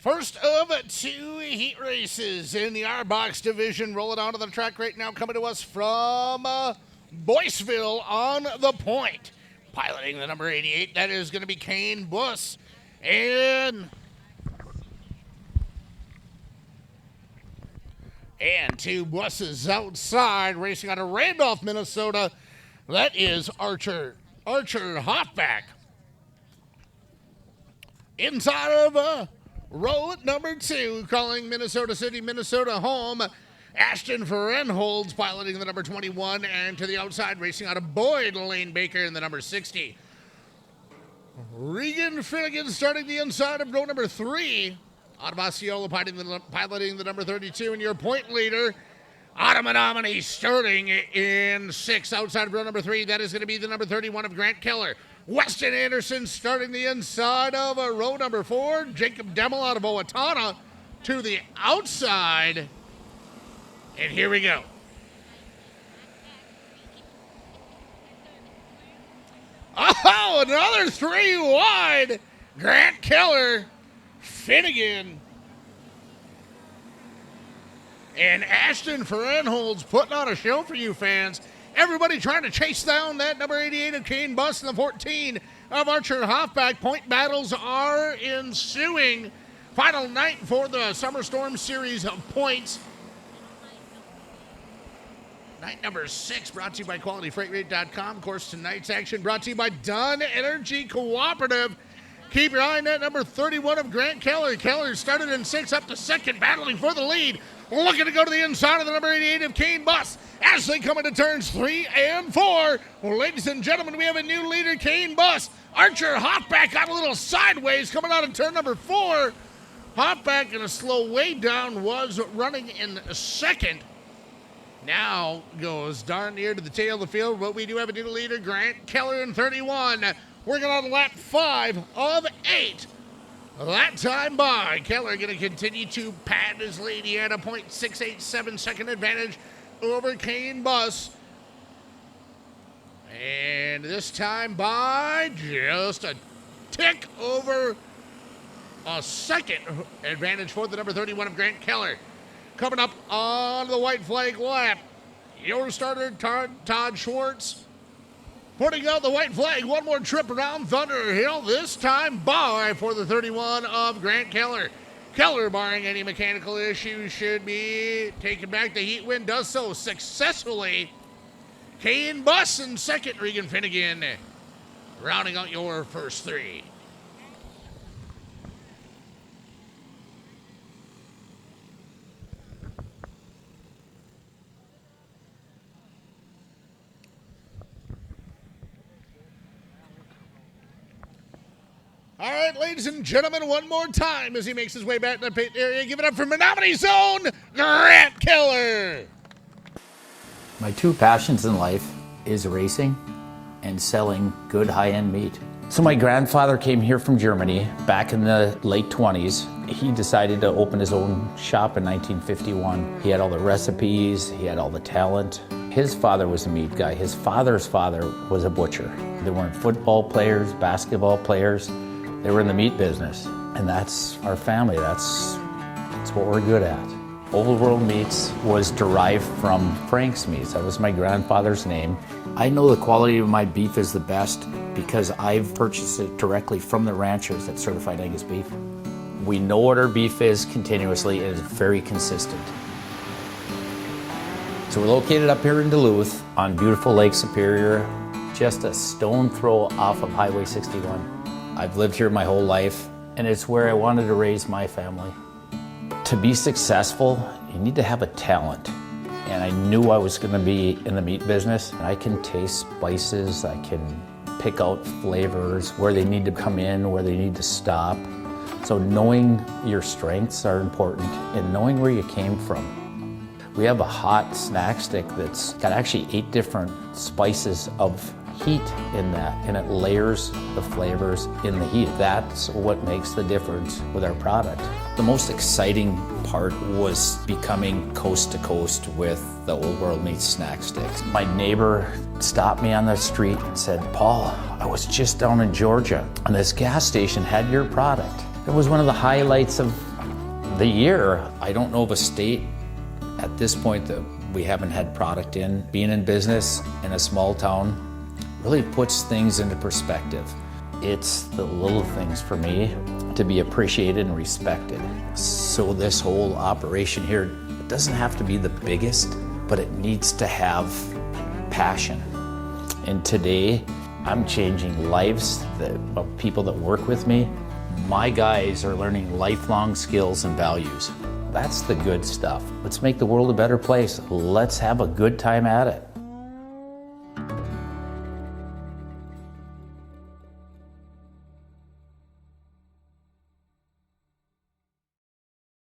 First of two heat races in the R-Box division rolling onto the track right now, coming to us from Boyceville on the point. Piloting the number 88, that is going to be Kane Buss. And two buses outside, racing out of Randolph, Minnesota. That is Archer Hoffback. Inside of row number 2, calling Minnesota City, Minnesota home. Ashton Ferenholz piloting the number 21, and to the outside, racing out of Boyd, Lane Baker in the number 60. Regan Finnegan starting the inside of row number 3. Out of Osceola piloting the number 32, and your point leader, out of Menomonie, starting in 6 outside of row number 3. That is going to be the number 31 of Grant Keller. Weston Anderson starting the inside of row number 4. Jacob Demmel out of Owatonna to the outside. And here we go. Oh, another 3 wide. Grant Keller, Finnegan, and Ashton Ferenholz putting on a show for you fans. Everybody trying to chase down that number 88 of Kane Buss and the 14 of Archer Hoffback. Point battles are ensuing. Final night for the Summer Storm Series of points. Night number 6 brought to you by QualityFreightRate.com. Of course, tonight's action brought to you by Dunn Energy Co-op. Keep your eye on that number 31 of Grant Keller. Keller started in 6 up to second, battling for the lead. Looking to go to the inside of the number 88 of Kane Buss as they come into turns 3 and 4. Well, ladies and gentlemen, we have a new leader, Kane Buss. Archer Hoffback got a little sideways coming out of turn number 4. Hoffback in a slow way down was running in second. Now goes darn near to the tail of the field, but we do have a new leader, Grant Keller in 31. Working on lap 5 of 8. That time by Keller going to continue to pad his lead. He had a .687 second advantage over Kane Buss. And this time by just a tick over a second advantage for the number 31 of Grant Keller. Coming up on the white flag lap, your starter, Todd Schwartz, putting out the white flag. One more trip around Thunder Hill, this time by for the 31 of Grant Keller. Keller, barring any mechanical issues, should be taking back the heat win. Does so successfully. Kane Buss in second, Regan Finnegan rounding out your first 3. All right, ladies and gentlemen, one more time as he makes his way back to the pit area. Give it up for Menomonie Zone, Grant Keller. My 2 passions in life is racing and selling good high-end meat. So my grandfather came here from Germany back in the late 20s. He decided to open his own shop in 1951. He had all the recipes, he had all the talent. His father was a meat guy. His father's father was a butcher. They weren't football players, basketball players. They were in the meat business, and that's our family. That's what we're good at. Old World Meats was derived from Frank's Meats. That was my grandfather's name. I know the quality of my beef is the best because I've purchased it directly from the ranchers that certified Angus beef. We know what our beef is continuously, and it's very consistent. So we're located up here in Duluth on beautiful Lake Superior, just a stone throw off of Highway 61. I've lived here my whole life, and it's where I wanted to raise my family. To be successful, you need to have a talent. And I knew I was gonna be in the meat business. I can taste spices, I can pick out flavors, where they need to come in, where they need to stop. So knowing your strengths are important, and knowing where you came from. We have a hot snack stick that's got actually 8 different spices of heat in that, and it layers the flavors in the heat. That's what makes the difference with our product. The most exciting part was becoming coast to coast with the Old World Meats snack sticks. My neighbor stopped me on the street and said, "Paul, I was just down in Georgia and this gas station had your product." It was one of the highlights of The year, I don't know of a state at this point that we haven't had product in. Being in business in a small town really puts things into perspective. It's the little things for me to be appreciated and respected. So this whole operation here, it doesn't have to be the biggest, but it needs to have passion. And today, I'm changing lives of people that work with me. My guys are learning lifelong skills and values. That's the good stuff. Let's make the world a better place. Let's have a good time at it.